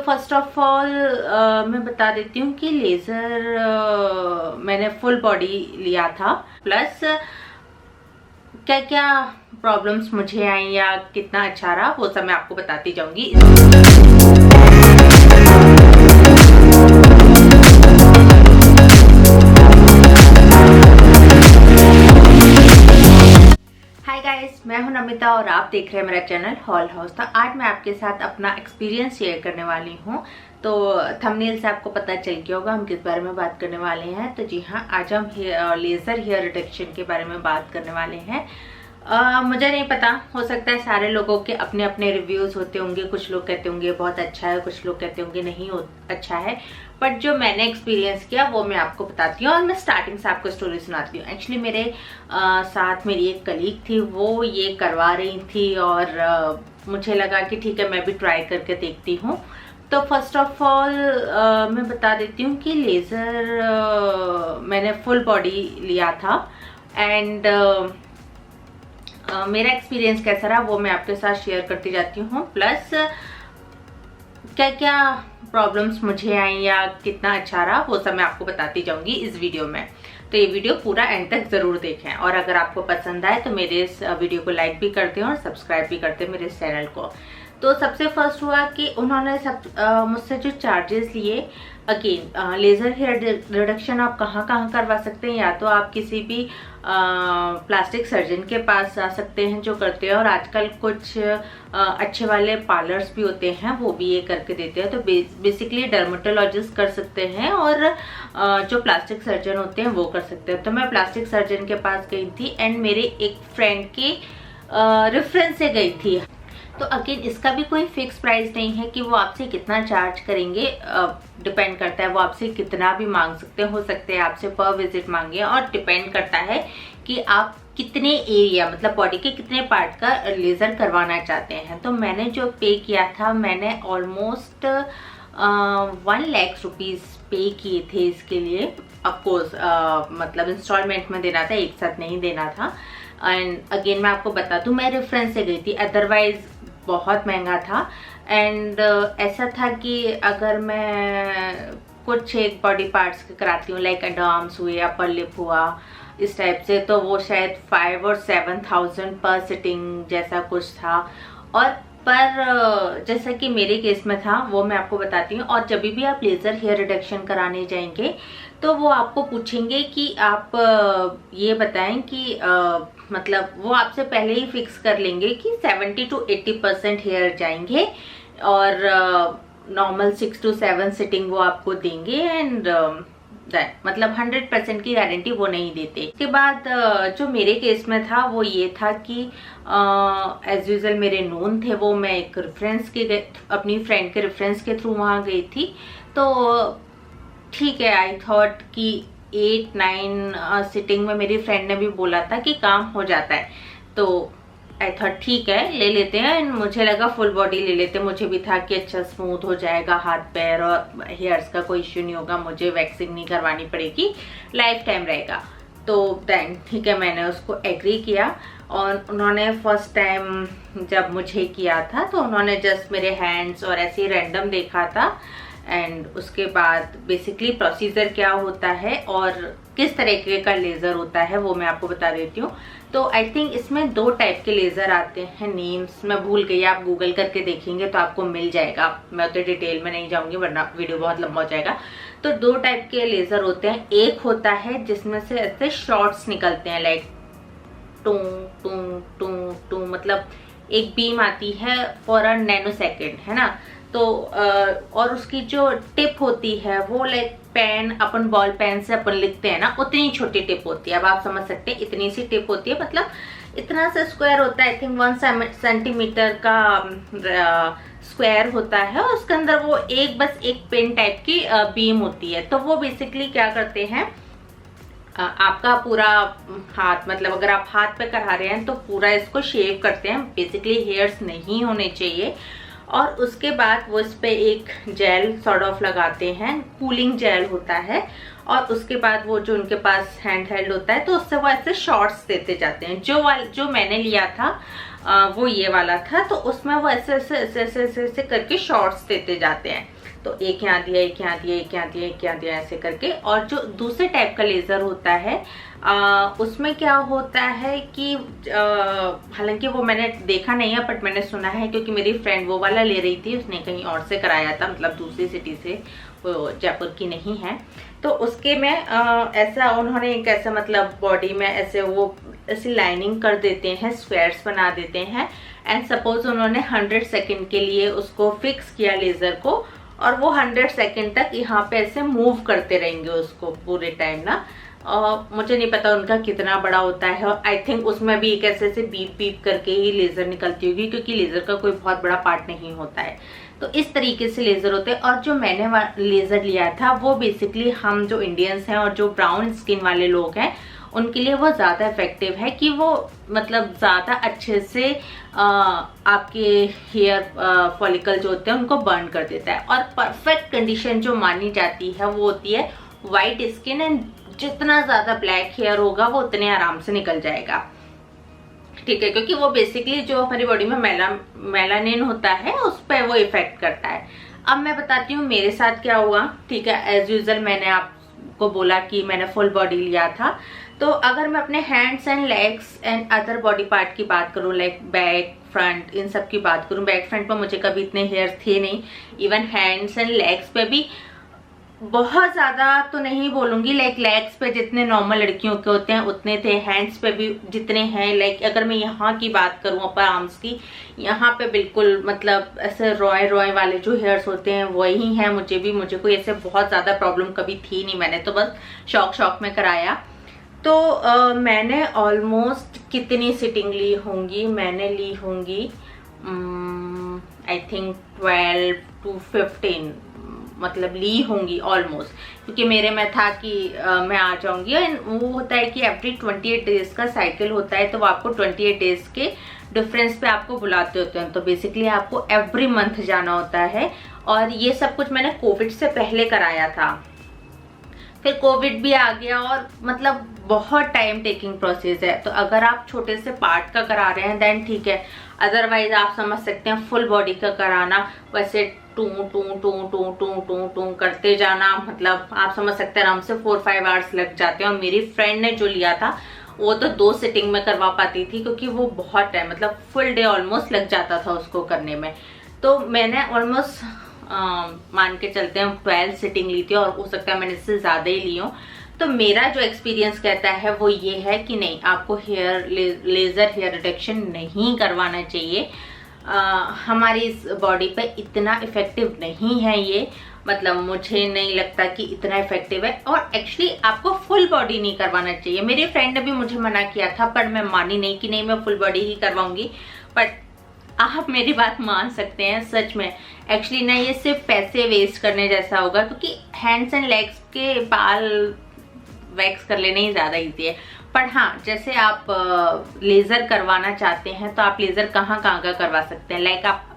First of all मैं बता देती हूँ कि लेज़र मैंने फुल बॉडी लिया था, प्लस क्या क्या प्रॉब्लम्स मुझे आई या कितना अच्छा रहा वो सब मैं आपको बताती जाऊंगी। हाय गाइस, मैं हूं नमिता और आप देख रहे हैं मेरा चैनल हॉल हाउस। तो आज मैं आपके साथ अपना एक्सपीरियंस शेयर करने वाली हूं। तो थंबनेल से आपको पता चल गया होगा हम किस बारे में बात करने वाले हैं। तो जी हाँ, आज हम लेज़र हेयर रिडक्शन के बारे में बात करने वाले हैं। मुझे नहीं पता, हो सकता है सारे लोगों के अपने अपने रिव्यूज़ होते होंगे। कुछ लोग कहते होंगे बहुत अच्छा है, कुछ लोग कहते होंगे नहीं अच्छा है। बट जो मैंने एक्सपीरियंस किया वो मैं आपको बताती हूँ और मैं स्टार्टिंग से आपको स्टोरी सुनाती हूँ। एक्चुअली मेरे साथ मेरी एक कलीग थी, वो ये करवा रही थी और मुझे लगा कि ठीक है मैं भी ट्राई करके देखती हूँ। तो फर्स्ट ऑफ ऑल मैं बता देती हूँ कि लेज़र मैंने फुल बॉडी लिया था एंड मेरा एक्सपीरियंस कैसा रहा वो मैं आपके साथ शेयर करती जाती हूँ। प्लस क्या क्या प्रॉब्लम्स मुझे आई या कितना अच्छा रहा वो सब मैं आपको बताती जाऊंगी इस वीडियो में। तो ये वीडियो पूरा एंड तक जरूर देखें और अगर आपको पसंद आए तो मेरे इस वीडियो को लाइक भी कर दें और सब्सक्राइब भी कर दें मेरे इस चैनल को। तो सबसे फर्स्ट हुआ कि उन्होंने मुझसे जो चार्जेस लिए, अगेन लेज़र हेयर रिडक्शन आप कहाँ कहाँ करवा सकते हैं। या तो आप किसी भी प्लास्टिक सर्जन के पास जा सकते हैं जो करते हैं, और आजकल कुछ अच्छे वाले पार्लर्स भी होते हैं वो भी ये करके देते हैं। तो बेसिकली डर्मेटोलॉजिस्ट कर सकते हैं और जो प्लास्टिक सर्जन होते हैं वो कर सकते हैं। तो मैं प्लास्टिक सर्जन के पास गई थी एंड मेरे एक फ्रेंड के रेफरेंस से गई थी। तो अगेन इसका भी कोई फिक्स प्राइस नहीं है कि वो आपसे कितना चार्ज करेंगे, डिपेंड करता है वो आपसे कितना भी मांग सकते हैं। हो सकते हैं आपसे पर विजिट मांगे और डिपेंड करता है कि आप कितने एरिया मतलब बॉडी के कितने पार्ट का लेज़र करवाना चाहते हैं। तो मैंने जो पे किया था, मैंने ऑलमोस्ट 1 लाख रुपीज़ पे किए थे इसके लिए। ऑफकोर्स मतलब इंस्टॉलमेंट में देना था, एक साथ नहीं देना था। एंड अगेन मैं आपको बता दूं मैं रेफरेंस से गई थी, अदरवाइज बहुत महंगा था। एंड ऐसा था कि अगर मैं कुछ एक बॉडी पार्ट्स के कराती हूँ लाइक अंडर आर्म्स हुए, अपर लिप हुआ, इस टाइप से, तो वो शायद 5 और 7,000 पर सिटिंग जैसा कुछ था। और पर जैसा कि मेरे केस में था वो मैं आपको बताती हूँ। और जब भी आप लेज़र हेयर रिडक्शन कराने जाएंगे तो वो आपको पूछेंगे कि आप ये बताएं कि मतलब वो आपसे पहले ही फिक्स कर लेंगे कि 70 to 80% हेयर जाएंगे और नॉर्मल 6 to 7 सिटिंग वो आपको देंगे। एंड मतलब 100% की गारंटी वो नहीं देते। इसके बाद जो मेरे केस में था वो ये था कि एज यूजल मेरे नोन थे वो, मैं एक रेफरेंस के अपनी फ्रेंड के रेफरेंस के थ्रू वहाँ गई थी। तो ठीक है, आई थॉट कि 8-9 सिटिंग में मेरी फ्रेंड ने भी बोला था कि काम हो जाता है। तो आई थॉट ठीक है ले लेते हैं। मुझे लगा फुल बॉडी ले लेते, मुझे भी था कि अच्छा स्मूथ हो जाएगा हाथ पैर और हेयर्स का कोई इश्यू नहीं होगा, मुझे वैक्सिंग नहीं करवानी पड़ेगी, लाइफ टाइम रहेगा। तो देन ठीक है मैंने उसको एग्री किया। और उन्होंने फर्स्ट टाइम जब मुझे किया था तो उन्होंने जस्ट मेरे हैंड्स और ऐसे रैंडम देखा था। एंड उसके बाद बेसिकली प्रोसीजर क्या होता है और किस तरीके का लेज़र होता है वो मैं आपको बता देती हूँ। तो आई थिंक इसमें 2 टाइप के लेज़र आते हैं, नेम्स मैं भूल गई, आप गूगल करके देखेंगे तो आपको मिल जाएगा। मैं उतने डिटेल में नहीं जाऊंगी वरना वीडियो बहुत लंबा हो जाएगा। तो 2 टाइप के लेज़र होते हैं। एक होता है जिसमें से ऐसे शॉर्ट्स निकलते हैं लाइक टू टू टू टू, मतलब एक बीम आती है फॉर अ नैनो सेकेंड, है ना। तो और उसकी जो टिप होती है वो लाइक पेन, अपन बॉल पेन से अपन लिखते हैं ना, उतनी छोटी टिप होती है। अब आप समझ सकते हैं इतनी सी टिप होती है, मतलब इतना सा स्क्वायर होता है। आई थिंक 1 सेंटीमीटर का स्क्वायर होता है और उसके अंदर वो बस एक पेन टाइप की बीम होती है। तो वो बेसिकली क्या करते हैं, आपका पूरा हाथ, मतलब अगर आप हाथ पे करा रहे हैं तो पूरा इसको शेव करते हैं। बेसिकली हेयर्स नहीं होने चाहिए। और उसके बाद वो इस पे एक जेल सॉर्ट ऑफ लगाते हैं, कूलिंग जेल होता है। और उसके बाद वो जो उनके पास हैंड हेल्ड होता है तो उससे वो ऐसे शॉर्ट्स देते जाते हैं। जो मैंने लिया था वो ये वाला था। तो उसमें वो ऐसे ऐसे ऐसे ऐसे ऐसे ऐसे करके शॉर्ट्स देते जाते हैं, तो एक यहाँ दिया, एक यहाँ दिया, एक यहाँ दिया, एक यहाँ दिया, ऐसे करके। और जो दूसरे टाइप का लेज़र होता है उसमें क्या होता है कि हालांकि वो मैंने देखा नहीं है, बट मैंने सुना है क्योंकि मेरी फ्रेंड वो वाला ले रही थी, उसने कहीं और से कराया था, मतलब दूसरी सिटी से, वो जयपुर की नहीं है। तो उसके में ऐसा उन्होंने एक ऐसा मतलब बॉडी में ऐसे वो ऐसी लाइनिंग कर देते हैं, स्क्वायर्स बना देते हैं। एंड सपोज उन्होंने 100 सेकेंड के लिए उसको फिक्स किया लेज़र को, और वो 100 सेकेंड तक यहाँ पे ऐसे मूव करते रहेंगे उसको पूरे टाइम ना। मुझे नहीं पता उनका कितना बड़ा होता है, और आई थिंक उसमें भी एक ऐसे ऐसे बीप बीप करके ही लेज़र निकलती होगी, क्योंकि लेज़र का कोई बहुत बड़ा पार्ट नहीं होता है। तो इस तरीके से लेज़र होते हैं। और जो मैंने लेज़र लिया था वो बेसिकली हम जो इंडियंस हैं और जो ब्राउन स्किन वाले लोग हैं उनके लिए वो ज़्यादा इफेक्टिव है, कि वो मतलब ज़्यादा अच्छे से आपके हेयर फॉलिकल जो होते हैं उनको बर्न कर देता है। और परफेक्ट कंडीशन जो मानी जाती है वो होती है वाइट स्किन, एंड जितना ज़्यादा ब्लैक हेयर होगा वो उतने आराम से निकल जाएगा, ठीक है, क्योंकि वो बेसिकली जो हमारी बॉडी में मेलानिन होता है उस पर वो इफेक्ट करता है। अब मैं बताती हूँ मेरे साथ क्या हुआ, ठीक है। एज यूजुअल मैंने आपको बोला कि मैंने फुल बॉडी लिया था। तो अगर मैं अपने hands and legs and other body part की बात करूँ, लाइक बैक फ्रंट, इन सब की बात करूँ, बैक फ्रंट पर मुझे कभी इतने हेयर थे नहीं, इवन हैंड्स एंड लेग्स पे भी बहुत ज्यादा तो नहीं बोलूंगी, लाइक लेग्स पे जितने नॉर्मल लड़कियों के होते हैं उतने थे, हैंड्स पे भी जितने हैं। लाइक अगर मैं यहाँ की बात करूँ अपर आर्म्स की, यहाँ पे बिल्कुल मतलब ऐसे रॉय वाले जो हेयर्स होते हैं वही हैं। मुझे कोई ऐसे बहुत ज्यादा प्रॉब्लम कभी थी नहीं, मैंने तो बस शौक में कराया। तो मैंने ऑलमोस्ट कितनी सिटिंग ली होंगी, मैंने ली होंगी आई थिंक 12 to 15 मतलब ली होंगी ऑलमोस्ट, क्योंकि मेरे में था कि मैं आ जाऊंगी। एंड वो होता है कि एवरी 28 डेज का साइकिल होता है, तो वो आपको 28 डेज के डिफरेंस पे आपको बुलाते होते हैं। तो बेसिकली आपको एवरी मंथ जाना होता है। और ये सब कुछ मैंने कोविड से पहले कराया था, फिर कोविड भी आ गया, और मतलब बहुत टाइम टेकिंग प्रोसेस है। तो अगर आप छोटे से पार्ट का करा रहे हैं देन ठीक है, अदरवाइज आप समझ सकते हैं फुल बॉडी का कराना वैसे टू टू टू टू टू टू टू करते जाना, मतलब आप समझ सकते हैं आराम से 4-5 आवर्स लग जाते हैं। और मेरी फ्रेंड ने जो लिया था वो तो 2 सिटिंग में करवा पाती थी, क्योंकि वो बहुत टाइम मतलब फुल डे ऑलमोस्ट लग जाता था उसको करने में। तो मैंने ऑलमोस्ट मान के चलते हैं 12 सिटिंग ली थी, और हो सकता है मैंने इससे ज्यादा ही ली हूँ। तो मेरा जो एक्सपीरियंस कहता है वो ये है कि नहीं, आपको लेजर हेयर रिडक्शन नहीं करवाना चाहिए। हमारी इस बॉडी पे इतना इफेक्टिव नहीं है ये, मतलब मुझे नहीं लगता कि इतना इफेक्टिव है। और एक्चुअली आपको फुल बॉडी नहीं करवाना चाहिए। मेरी फ्रेंड ने भी मुझे मना किया था, पर मैं मानी नहीं कि नहीं मैं फुल बॉडी ही करवाऊंगी। बट आप मेरी बात मान सकते हैं, सच में एक्चुअली ना ये सिर्फ पैसे वेस्ट करने जैसा होगा, क्योंकि हैंड्स एंड लेग्स के बाल वैक्स कर लेने ही ज्यादा इजी है। पर हाँ, जैसे आप लेजर करवाना चाहते हैं तो आप लेजर कहाँ का करवा सकते हैं, लाइक आप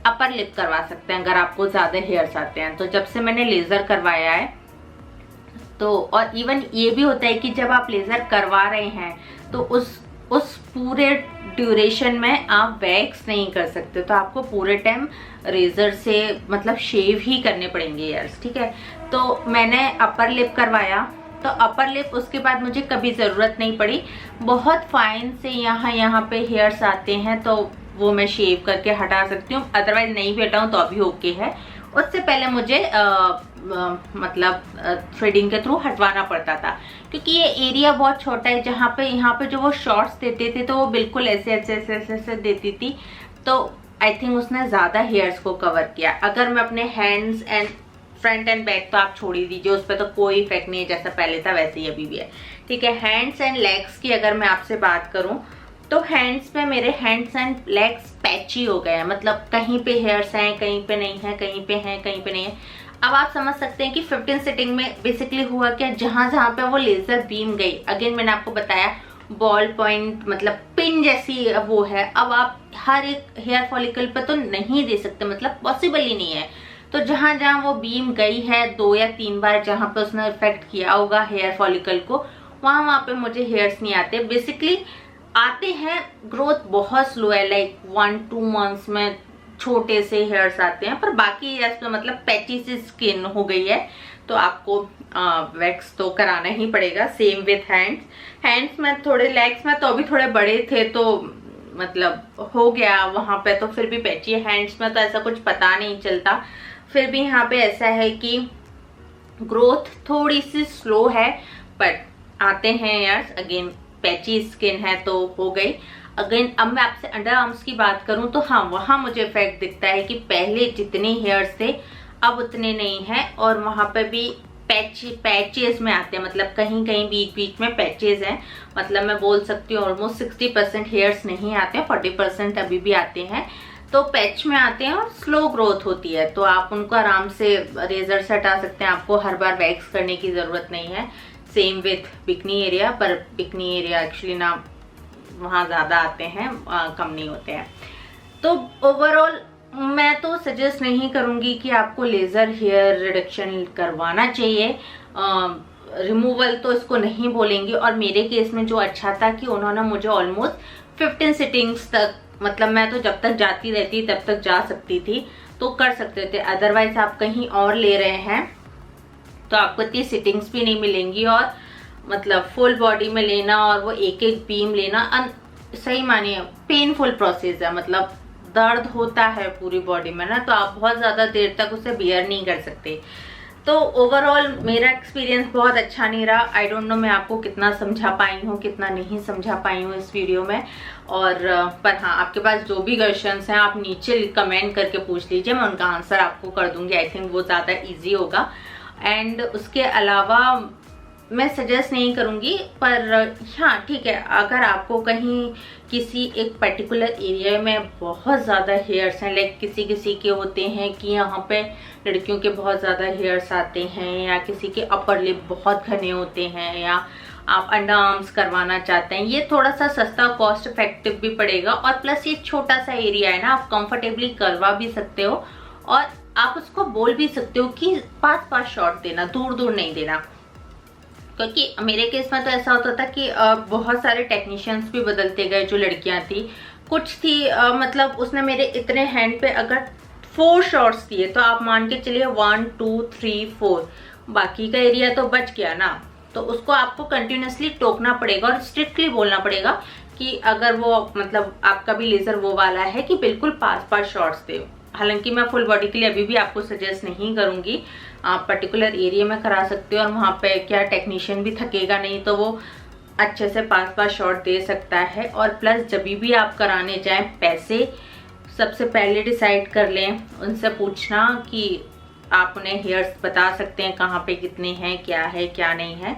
अपर लिप करवा सकते हैं अगर आपको ज्यादा हेयर्स आते हैं। तो जब से मैंने लेजर करवाया है तो, और इवन ये भी होता है कि जब आप लेजर करवा रहे हैं तो उस पूरे ड्यूरेशन में आप वैक्स नहीं कर सकते, तो आपको पूरे टाइम रेजर से मतलब शेव ही करने पड़ेंगे हेयर्स, ठीक है। तो मैंने अपर लिप करवाया, तो अपर लिप उसके बाद मुझे कभी ज़रूरत नहीं पड़ी। बहुत फाइन से यहाँ पे हेयर्स आते हैं तो वो मैं शेव करके हटा सकती हूँ, अदरवाइज नहीं भी हटाऊँ तो अभी ओके है। उससे पहले मुझे मतलब थ्रेडिंग के थ्रू हटवाना पड़ता था, क्योंकि ये एरिया बहुत छोटा है। जहाँ पे यहाँ पे जो वो शॉर्ट्स देते थे तो वो बिल्कुल ऐसे ऐसे ऐसे ऐसे, ऐसे देती थी, तो आई थिंक उसने ज़्यादा हेयर्स को कवर किया। अगर मैं अपने hands and front end back तो आप छोड़ ही दीजिए, उस पर तो कोई इफेक्ट नहीं है, जैसा पहले था वैसे ही अभी भी है, ठीक है। हैंड्स एंड लेग्स की अगर मैं आपसे बात करूं तो हैंड्स पे मेरे हैंड्स एंड लेग्स पैची हो गए हैं, मतलब कहीं पे हेयर्स हैं, कहीं पे नहीं है, कहीं पे हैं, कहीं पे नहीं है। अब आप समझ सकते हैं कि 15 सिटिंग में बेसिकली हुआ क्या, जहां जहां पे वो लेजर बीम गई, अगेन मैंने आपको बताया बॉल पॉइंट मतलब पिन जैसी वो है। अब आप हर एक हेयर फॉलिकल पे तो नहीं दे सकते, मतलब पॉसिबल ही नहीं है। तो जहां जहां वो बीम गई है 2 या 3 बार जहां पे उसने इफेक्ट किया होगा हेयर फॉलिकल को, वहां पे मुझे हेयर्स नहीं आते। बेसिकली आते हैं, ग्रोथ बहुत स्लो है, लाइक 1-2 मंथ्स में छोटे से हेयर्स आते हैं, पर बाकी हेयर्स में मतलब पैची सी स्किन हो गई है तो आपको वैक्स तो कराना ही पड़ेगा। सेम विथ हैंड्स में थोड़े, लेग्स में तो अभी थोड़े बड़े थे तो मतलब हो गया वहां पे, तो फिर भी पैची है। हैंड्स में तो ऐसा कुछ पता नहीं चलता, फिर भी यहाँ पे ऐसा है कि ग्रोथ थोड़ी सी स्लो है, बट आते हैं हेयर्स। अगेन पैची स्किन है तो हो गई। अगेन अब मैं आपसे अंडर आर्म्स की बात करूं तो हाँ, वहां मुझे इफेक्ट दिखता है कि पहले जितने हेयर्स थे अब उतने नहीं है, और वहां पे भी पैचेस में आते हैं, मतलब कहीं कहीं बीच बीच में पैचेस हैं। मतलब मैं बोल सकती हूँ ऑलमोस्ट 60% हेयर्स नहीं आते हैं, 40% अभी भी आते हैं, तो पैच में आते हैं और स्लो ग्रोथ होती है, तो आप उनको आराम से रेजर से हटा सकते हैं। आपको हर बार वैक्स करने की जरूरत नहीं है। सेम विथ बिकनी एरिया, पर बिकनी एरिया एक्चुअली ना वहाँ ज़्यादा आते हैं, कम नहीं होते हैं। तो ओवरऑल मैं तो सजेस्ट नहीं करूँगी कि आपको लेज़र हेयर रिडक्शन करवाना चाहिए। रिमूवल तो इसको नहीं बोलेंगे। और मेरे केस में जो अच्छा था कि उन्होंने मुझे ऑलमोस्ट 15 सिटिंग्स तक, मतलब मैं तो जब तक जाती रहती तब तक जा सकती थी, तो कर सकते थे। अदरवाइज आप कहीं और ले रहे हैं तो आपको इतनी सिटिंग्स भी नहीं मिलेंगी, और मतलब फुल बॉडी में लेना और वो एक एक बीम लेना सही मानिए पेनफुल प्रोसेस है। मतलब दर्द होता है पूरी बॉडी में ना, तो आप बहुत ज्यादा देर तक उसे बियर नहीं कर सकते। तो ओवरऑल मेरा एक्सपीरियंस बहुत अच्छा नहीं रहा। आई डोंट नो मैं आपको कितना समझा पाई हूँ, कितना नहीं समझा पाई हूँ इस वीडियो में। और पर हाँ, आपके पास जो भी क्वेश्चंस हैं आप नीचे कमेंट करके पूछ लीजिए, मैं उनका आंसर आपको कर दूंगी। आई थिंक वो ज़्यादा ईजी होगा। एंड उसके अलावा मैं सजेस्ट नहीं करूँगी, पर हाँ ठीक है, अगर आपको कहीं किसी एक पर्टिकुलर एरिया में बहुत ज़्यादा हेयर्स हैं, लाइक किसी किसी के होते हैं कि यहाँ पे लड़कियों के बहुत ज़्यादा हेयर्स आते हैं, या किसी के अपर लिप बहुत घने होते हैं, या आप अंडर आर्म्स करवाना चाहते हैं, ये थोड़ा सा सस्ता कॉस्ट इफेक्टिव भी पड़ेगा, और प्लस ये छोटा सा एरिया है ना, आप कंफर्टेबली करवा भी सकते हो, और आप उसको बोल भी सकते हो कि पास शॉट देना, दूर दूर नहीं देना। क्योंकि मेरे केस में तो ऐसा होता था कि बहुत सारे टेक्नीशियंस भी बदलते गए। जो लड़कियां थी, कुछ थी मतलब उसने मेरे इतने हैंड पे अगर 4 शॉट्स दिए तो आप मान के चलिए 1 2 3 4, बाकी का एरिया तो बच गया ना। तो उसको आपको कंटिन्यूसली टोकना पड़ेगा और स्ट्रिक्टली बोलना पड़ेगा कि अगर वो मतलब आपका भी लेजर वो वाला है कि बिल्कुल पास शॉट्स दे। हालांकि मैं फुल बॉडी के लिए अभी भी आपको सजेस्ट नहीं करूंगी, आप पर्टिकुलर एरिया में करा सकते हो, और वहाँ पे क्या टेक्नीशियन भी थकेगा नहीं, तो वो अच्छे से पास शॉट दे सकता है। और प्लस जब भी आप कराने जाएं, पैसे सबसे पहले डिसाइड कर लें, उनसे पूछना कि आप उन्हें हेयर्स बता सकते हैं कहाँ पे कितने हैं, क्या नहीं है।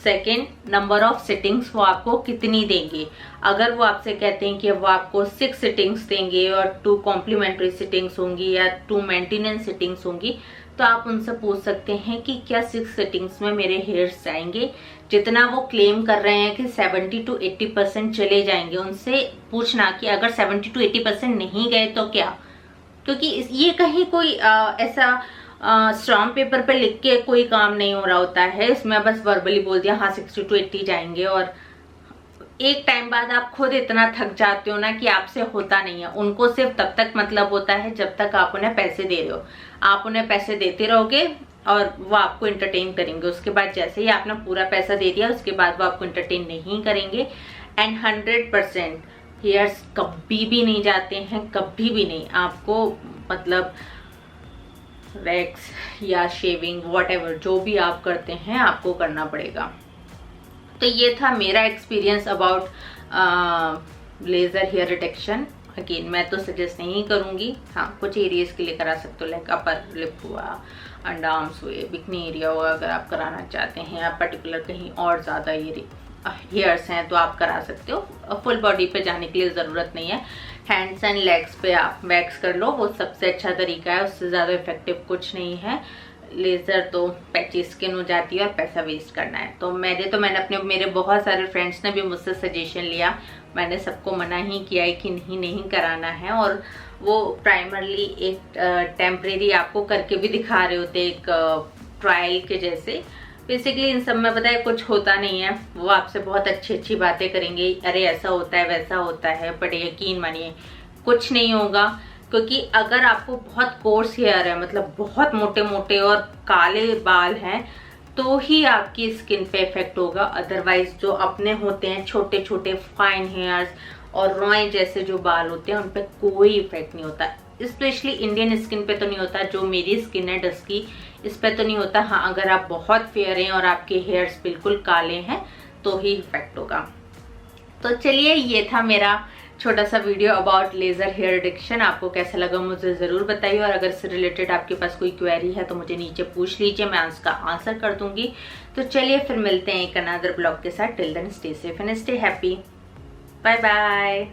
सेकेंड, नंबर ऑफ सिटिंग्स वो आपको कितनी देंगे। अगर वो आपसे कहते हैं कि वो आपको 6 सिटिंग्स देंगे और 2 कॉम्प्लीमेंट्री सिटिंग्स होंगी या 2 मेंटेनेंस सिटिंग्स होंगी, तो आप उनसे पूछ सकते हैं कि क्या 6 सिटिंग्स में मेरे हेयर्स जाएंगे। जितना वो क्लेम कर रहे हैं कि 70 to 80% चले जाएंगे, उनसे पूछना कि अगर 70 to 80% नहीं गए तो क्या। क्योंकि ये कहीं कोई ऐसा स्टाम्प पेपर पे लिख के कोई काम नहीं हो रहा होता है, इसमें बस वर्बली बोल दिया हाँ 60 to 80 जाएंगे, और एक टाइम बाद आप खुद इतना थक जाते हो ना कि आपसे होता नहीं है। उनको सिर्फ तब तक मतलब होता है जब तक आप उन्हें पैसे दे रहे हो। आप उन्हें पैसे देते रहोगे और वो आपको एंटरटेन करेंगे। उसके बाद जैसे ही आपने पूरा पैसा दे दिया, उसके बाद वो आपको एंटरटेन नहीं करेंगे। एंड 100% हेयर्स कभी भी नहीं जाते हैं, कभी भी नहीं। आपको मतलब वैक्स या शेविंग व्हाटएवर जो भी आप करते हैं आपको करना पड़ेगा। तो ये था मेरा experience about laser hair reduction. Again मैं तो सजेस्ट नहीं करूंगी। हाँ, कुछ एरियाज के लिए करा सकते हो, लाइक अपर लिप हुआ, अंडर आर्म्स हुए, बिकनी एरिया हुआ, अगर आप कराना चाहते हैं, या पर्टिकुलर कहीं और ज़्यादा हेयर्स हैं तो आप करा सकते हो। फुल बॉडी पे जाने के लिए ज़रूरत नहीं है। हैंड्स एंड लेग्स पे आप वैक्स कर लो, वो सबसे अच्छा तरीका है, उससे ज़्यादा इफेक्टिव कुछ नहीं है। लेज़र तो पैची स्किन हो जाती है और पैसा वेस्ट करना है। तो मैंने अपने मेरे बहुत सारे फ्रेंड्स ने भी मुझसे सजेशन लिया, मैंने सबको मना ही किया है कि नहीं कराना है। और वो प्राइमरली एक टेम्परेरी आपको करके भी दिखा रहे होते, एक ट्रायल के जैसे। बेसिकली इन सब में पता है कुछ होता नहीं है, वो आपसे बहुत अच्छी अच्छी बातें करेंगे, अरे ऐसा होता है वैसा होता है, बट यकीन मानिए कुछ नहीं होगा। क्योंकि अगर आपको बहुत कोर्स हेयर है, मतलब बहुत मोटे मोटे और काले बाल हैं, तो ही आपकी स्किन पे इफेक्ट होगा। अदरवाइज जो अपने होते हैं छोटे छोटे फाइन हेयर्स और रॉय जैसे जो बाल होते हैं, उन पे कोई इफेक्ट नहीं होता। स्पेशली इंडियन स्किन पे तो नहीं होता, जो मेरी स्किन है डस्की, इस पे तो नहीं होता। हाँ, अगर आप बहुत फेयर हैं और आपके हेयर्स बिल्कुल काले हैं तो ही इफेक्ट होगा। तो चलिए, ये था मेरा छोटा सा video about laser hair reduction. आपको कैसा लगा मुझे जरूर बताइए, और अगर इससे रिलेटेड आपके पास कोई क्वेरी है तो मुझे नीचे पूछ लीजिए, मैं उसका आंसर कर दूंगी। तो चलिए फिर मिलते हैं एक अनदर ब्लॉग के साथ। Till then stay safe and stay happy. Bye bye.